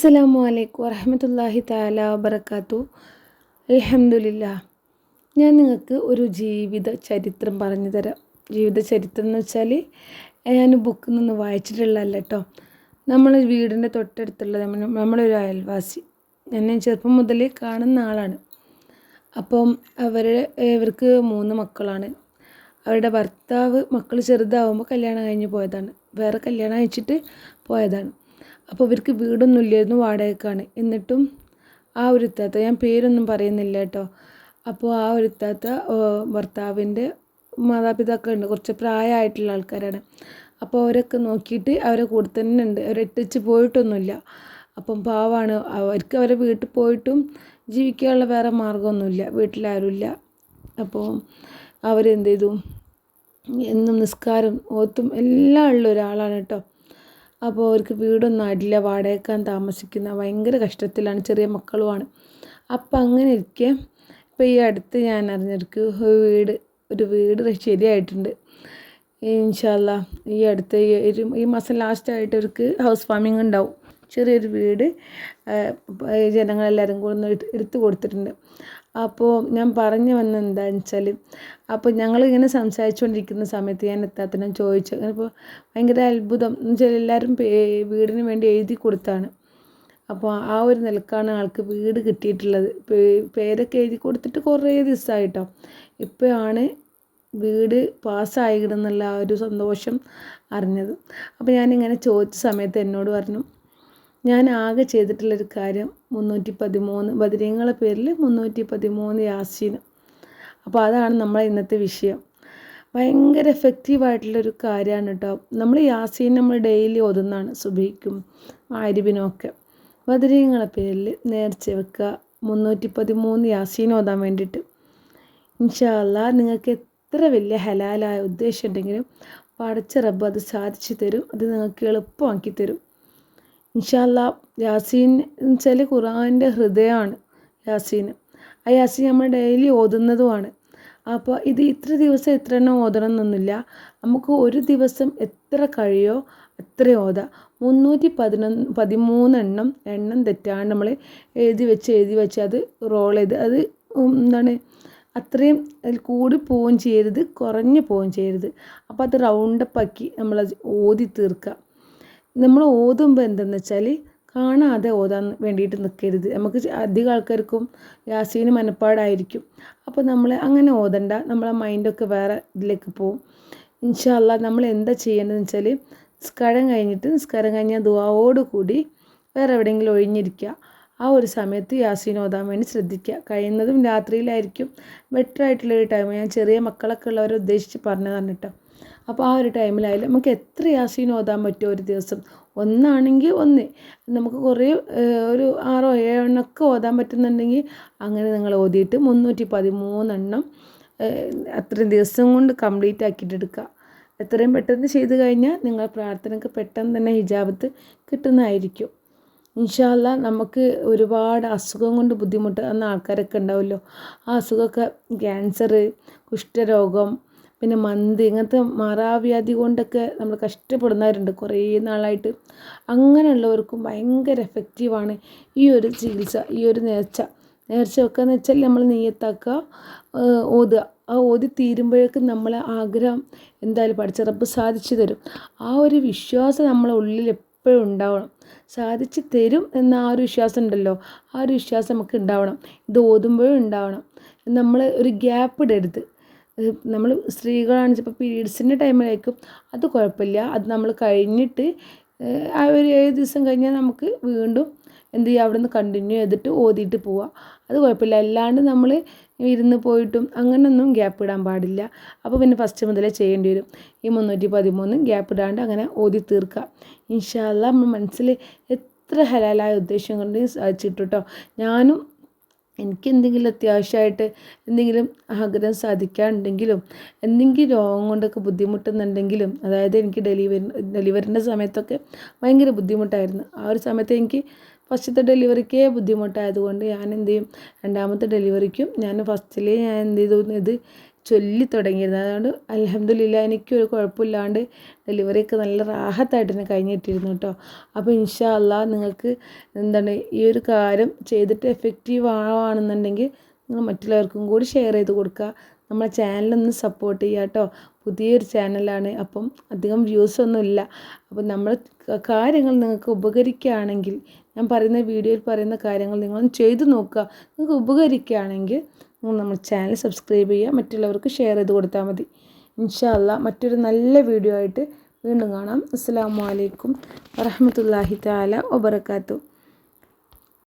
അസ്സലാമു അലൈക്കും വറഹ്മത്തുള്ളാഹി തആല വബറകാതുഹു. അൽഹംദുലില്ലാഹ്. ഞാൻ നിങ്ങൾക്ക് ഒരു ജീവിത ചരിത്രം പറഞ്ഞു തരാം. ജീവിത ചരിത്രം എന്ന് വെച്ചാൽ ഞാൻ ബുക്കിൽ നിന്ന് വായിച്ചിട്ടുള്ളതല്ല കേട്ടോ. നമ്മളെ വീടിൻ്റെ തൊട്ടടുത്തുള്ള നമ്മളൊരു അയൽവാസി, എന്നെ ചെറുപ്പം മുതൽ കാണുന്ന ആളാണ്. അപ്പം ഇവർക്ക് 3 മക്കളാണ്. അവരുടെ ഭർത്താവ് മക്കൾ ചെറുതാവുമ്പോൾ കല്യാണം കഴിഞ്ഞ് പോയതാണ്, വേറെ കല്യാണം കഴിച്ചിട്ട് പോയതാണ്. അപ്പോൾ ഇവർക്ക് വീടൊന്നും ഇല്ലായിരുന്നു, വാടകയ്ക്കാണ്. എന്നിട്ടും ആ ഒരു ഇത്താത്ത, ഞാൻ പേരൊന്നും പറയുന്നില്ല കേട്ടോ, അപ്പോൾ ആ ഒരു ഇത്താത്ത ഭർത്താവിൻ്റെ മാതാപിതാക്കളുണ്ട്, കുറച്ച് പ്രായമായിട്ടുള്ള ആൾക്കാരാണ്. അപ്പോൾ അവരൊക്കെ നോക്കിയിട്ട് അവരെ കൂടെ തന്നെ ഉണ്ട്, അവരെട്ടിച്ച് പോയിട്ടൊന്നുമില്ല. അപ്പം പാവമാണ് അവർക്ക്. അവരെ വീട്ടിൽ പോയിട്ടും ജീവിക്കാനുള്ള വേറെ മാർഗ്ഗമൊന്നുമില്ല, വീട്ടിലാരുമില്ല. അപ്പോൾ അവരെന്ത് ചെയ്തു, എന്നും നിസ്കാരം ഓത്തും എല്ലാം ഉള്ള ഒരാളാണ് കേട്ടോ. അപ്പോൾ അവർക്ക് വീടൊന്നും ആയിട്ടില്ല, വാടകയ്ക്കാൻ താമസിക്കുന്ന ഭയങ്കര കഷ്ടത്തിലാണ്, ചെറിയ മക്കളുമാണ്. അപ്പം അങ്ങനെ ഇരിക്കെ ഇപ്പോൾ ഈ അടുത്ത് ഞാൻ അറിഞ്ഞെടുക്ക് ഒരു വീട് ശരിയായിട്ടുണ്ട്. ഇൻഷാ അല്ലാ ഈ അടുത്ത ഈ മാസം ലാസ്റ്റായിട്ട് അവർക്ക് ഹൗസ് വാമിങ് ഉണ്ടാവും. ചെറിയൊരു വീട് ജനങ്ങളെല്ലാവരും കൂടെ എടുത്തു കൊടുത്തിട്ടുണ്ട്. അപ്പോൾ ഞാൻ പറഞ്ഞു വന്നത് എന്താണെന്ന് വെച്ചാൽ, അപ്പോൾ ഞങ്ങളിങ്ങനെ സംസാരിച്ചുകൊണ്ടിരിക്കുന്ന സമയത്ത് ഞാൻ എത്താത്തനും ചോദിച്ചു. അങ്ങനെ ഇപ്പോൾ ഭയങ്കര അത്ഭുതം എന്ന് വെച്ചാൽ എല്ലാവരും വീടിന് വേണ്ടി എഴുതി കൊടുത്താണ്. അപ്പോൾ ആ ഒരു നിലക്കാണ് ആൾക്ക് വീട് കിട്ടിയിട്ടുള്ളത്. പേരൊക്കെ എഴുതി കൊടുത്തിട്ട് കുറേ ദിവസമായിട്ടോ. ഇപ്പോഴാണ് വീട് പാസ്സായിടുന്നുള്ള ആ ഒരു സന്തോഷം അറിഞ്ഞത്. അപ്പോൾ ഞാനിങ്ങനെ ചോദിച്ച സമയത്ത് എന്നോട് പറഞ്ഞു, ഞാൻ ആകെ ചെയ്തിട്ടുള്ളൊരു കാര്യം 313 ബദരീങ്ങളെ പേരിൽ 313 യാസീൻ. അപ്പോൾ അതാണ് നമ്മളെ ഇന്നത്തെ വിഷയം. ഭയങ്കര എഫക്റ്റീവായിട്ടുള്ളൊരു കാര്യമാണ് കേട്ടോ. നമ്മൾ യാസീൻ നമ്മൾ ഡെയിലി ഓതുന്നതാണ്, സുബഹിക്കും മഗ്‌രിബിനും ഒക്കെ. ബദരീങ്ങളെ പേരിൽ നേർച്ച വെക്കുക 313 യാസീൻ ഓതാൻ വേണ്ടിയിട്ട്. ഇൻഷാ അല്ലാ നിങ്ങൾക്ക് എത്ര വലിയ ഹലാലായ ഉദ്ദേശം ഉണ്ടെങ്കിലും പടച്ച റബ്ബ് അത് സാധിച്ചു തരും, അത് നിങ്ങൾക്ക് എളുപ്പമാക്കി തരും ഇൻഷാ അല്ലാ. യാസീൻ എന്ന് വെച്ചാൽ ഖുർആൻ്റെ ഹൃദയമാണ് യാസീൻ. ആ യാസീൻ നമ്മൾ ഡെയിലി ഓതുന്നതുമാണ്. അപ്പോൾ ഇത് ഇത്ര ദിവസം എത്ര എണ്ണം ഓതണം എന്നൊന്നുമില്ല, നമുക്ക് ഒരു ദിവസം എത്ര കഴിയോ അത്ര ഓതാം. 313 എണ്ണം തെറ്റാണ് നമ്മൾ എഴുതി വെച്ച് അത് റോൾ ചെയ്ത്, അത് എന്താണ് അത്രയും അതിൽ കൂടി പോവുകയും ചെയ്യരുത്, കുറഞ്ഞു പോവുകയും ചെയ്യരുത്. അപ്പോൾ അത് റൗണ്ടപ്പാക്കി നമ്മളത് ഓതി തീർക്കുക. നമ്മൾ ഓതുമ്പോൾ എന്തെന്ന് വെച്ചാൽ കാണാതെ ഓതാൻ വേണ്ടിയിട്ട് നിൽക്കരുത്. നമുക്ക് അധികം ആൾക്കാർക്കും യാസീന് മനപ്പാടായിരിക്കും. അപ്പോൾ നമ്മൾ അങ്ങനെ ഓതണ്ട, നമ്മളെ മൈൻഡൊക്കെ വേറെ ഇതിലേക്ക് പോവും. ഇൻഷാ അല്ലാ നമ്മൾ എന്താ ചെയ്യേണ്ടതെന്ന് വെച്ചാൽ, നിസ്കാരം കഴിഞ്ഞാൽ ദുആയോടുകൂടി വേറെ എവിടെയെങ്കിലും ഒഴിഞ്ഞിരിക്കുക. ആ ഒരു സമയത്ത് യാസീൻ ഓതാൻ വേണ്ടി ശ്രദ്ധിക്കുക. കഴിയുന്നതും രാത്രിയിലായിരിക്കും ബെറ്റർ ആയിട്ടുള്ളൊരു ടൈം. ഞാൻ ചെറിയ മക്കളൊക്കെ ഉള്ളവരെ ഉദ്ദേശിച്ച് പറഞ്ഞതാണ് കേട്ടോ. അപ്പോൾ ആ ഒരു ടൈമിലായാലും നമുക്ക് എത്ര യാസീൻ ഓതാൻ പറ്റുമോ ഒരു ദിവസം, ഒന്നാണെങ്കിൽ ഒന്ന്, നമുക്ക് കുറേ ഒരു 6 7 ഒക്കെ ഓതാൻ പറ്റുന്നുണ്ടെങ്കിൽ അങ്ങനെ നിങ്ങൾ ഓതിയിട്ട് 313 അത്രയും ദിവസം കൊണ്ട് കംപ്ലീറ്റ് ആക്കിയിട്ട് എടുക്കുക. എത്രയും പെട്ടെന്ന് ചെയ്ത് കഴിഞ്ഞാൽ നിങ്ങളുടെ പ്രാർത്ഥനയ്ക്ക് പെട്ടെന്ന് തന്നെ ഹിജാബത്ത് കിട്ടുന്നതായിരിക്കും ഇൻഷാ അല്ലാ. നമുക്ക് ഒരുപാട് അസുഖം കൊണ്ട് ബുദ്ധിമുട്ടുന്ന ആൾക്കാരൊക്കെ ഉണ്ടാവുമല്ലോ. ആ അസുഖമൊക്കെ ക്യാൻസർ, കുഷ്ഠരോഗം, പിന്നെ മന്ത്, ഇങ്ങനത്തെ മാറാവ്യാധി കൊണ്ടൊക്കെ നമ്മൾ കഷ്ടപ്പെടുന്നവരുണ്ട് കുറേ നാളായിട്ട്. അങ്ങനെയുള്ളവർക്കും ഭയങ്കര എഫക്റ്റീവാണ് ഈ ഒരു ചികിത്സ, ഈ ഒരു നേർച്ച വെക്കുക എന്ന് വെച്ചാൽ നമ്മൾ നിയ്യത്താക്കുക, ഓതുക. ആ ഓതി തീരുമ്പോഴേക്കും നമ്മളെ ആഗ്രഹം എന്തായാലും പഠിച്ച റബ്ബ് സാധിച്ചു തരും. ആ ഒരു വിശ്വാസം നമ്മളെ ഉള്ളിൽ എപ്പോഴും ഉണ്ടാവണം. സാധിച്ചു തരും എന്ന ആ ഒരു വിശ്വാസം ഉണ്ടല്ലോ, ആ ഒരു വിശ്വാസം നമുക്ക് ഉണ്ടാവണം. ഇത് ഓതുമ്പോഴും ഉണ്ടാവണം. നമ്മൾ ഒരു ഗ്യാപ്പ് ഇടരുത്. നമ്മൾ സ്ത്രീകളാണ്, ഇപ്പോൾ പീരീഡ്സിൻ്റെ ടൈമിലായിരിക്കും, അത് കുഴപ്പമില്ല. അത് നമ്മൾ കഴിഞ്ഞിട്ട് ആ ഒരു 7 ദിവസം കഴിഞ്ഞാൽ നമുക്ക് വീണ്ടും എന്ത് ചെയ്യുക, അവിടെ നിന്ന് കണ്ടിന്യൂ ചെയ്തിട്ട് ഓതിയിട്ട് പോവുക, അത് കുഴപ്പമില്ല. അല്ലാണ്ട് നമ്മൾ ഇരുന്ന് പോയിട്ടും അങ്ങനെയൊന്നും ഗ്യാപ്പ് ഇടാൻ പാടില്ല. അപ്പോൾ പിന്നെ ഫസ്റ്റ് മുതലേ ചെയ്യേണ്ടി വരും. ഈ 313 ഗ്യാപ്പ് ഇടാണ്ട് അങ്ങനെ ഓതി തീർക്കുക ഇൻഷാ അല്ലാ. നമ്മൾ മനസ്സിൽ എത്ര ഹലാലായ ഉദ്ദേശം കൊണ്ട് സാധിച്ചിട്ടു കേട്ടോ. ഞാനും എനിക്ക് എന്തെങ്കിലും അത്യാവശ്യമായിട്ട് എന്തെങ്കിലും ആഗ്രഹം സാധിക്കാനുണ്ടെങ്കിലും എന്തെങ്കിലും രോഗം കൊണ്ടൊക്കെ ബുദ്ധിമുട്ടുന്നുണ്ടെങ്കിലും, അതായത് എനിക്ക് ഡെലിവറിൻ്റെ സമയത്തൊക്കെ ഭയങ്കര ബുദ്ധിമുട്ടായിരുന്നു. ആ ഒരു സമയത്ത് എനിക്ക് ഫസ്റ്റത്തെ ഡെലിവറിക്കേ ബുദ്ധിമുട്ടായതുകൊണ്ട് ഞാൻ എന്ത് ചെയ്യും, രണ്ടാമത്തെ ഡെലിവറിക്കും ഞാൻ ഫസ്റ്റിലേ ഞാൻ എന്ത് ചെയ്തു, ഇത് ചൊല്ലി തുടങ്ങിയിരുന്നത്. അതുകൊണ്ട് അൽഹംദുലില്ലാ എനിക്കൊരു കുഴപ്പമില്ലാണ്ട് ഡെലിവറിയൊക്കെ നല്ല റാഹത്തായിട്ട് തന്നെ കഴിഞ്ഞിട്ടിരുന്നു കേട്ടോ. അപ്പോൾ ഇൻഷാ അള്ളാഹ് നിങ്ങൾക്ക് ഈ ഒരു കാര്യം ചെയ്തിട്ട് എഫക്റ്റീവ് ആവുകയാണെന്നുണ്ടെങ്കിൽ നിങ്ങൾ മറ്റുള്ളവർക്കും കൂടി ഷെയർ ചെയ്ത് കൊടുക്കുക. നമ്മളെ ചാനലൊന്ന് സപ്പോർട്ട് ചെയ്യുക കേട്ടോ. പുതിയൊരു ചാനലാണ്, അപ്പം അധികം വ്യൂസൊന്നും ഇല്ല. അപ്പം നമ്മൾ കാര്യങ്ങൾ നിങ്ങൾക്ക് ഉപകരിക്കുകയാണെങ്കിൽ, ഞാൻ പറയുന്ന വീഡിയോയിൽ പറയുന്ന കാര്യങ്ങൾ നിങ്ങളൊന്ന് ചെയ്തു നോക്കുക. നിങ്ങൾക്ക് ഉപകരിക്കുകയാണെങ്കിൽ നിങ്ങൾ നമ്മുടെ ചാനൽ സബ്സ്ക്രൈബ് ചെയ്യുക, മറ്റുള്ളവർക്ക് ഷെയർ ചെയ്ത് കൊടുത്താൽ മതി. ഇൻഷാ അള്ളാഹ് മറ്റൊരു നല്ല വീഡിയോ ആയിട്ട് വീണ്ടും കാണാം. അസ്സലാമു അലൈക്കും വറഹ്മത്തുള്ളാഹി തആല വബറകാതുഹു.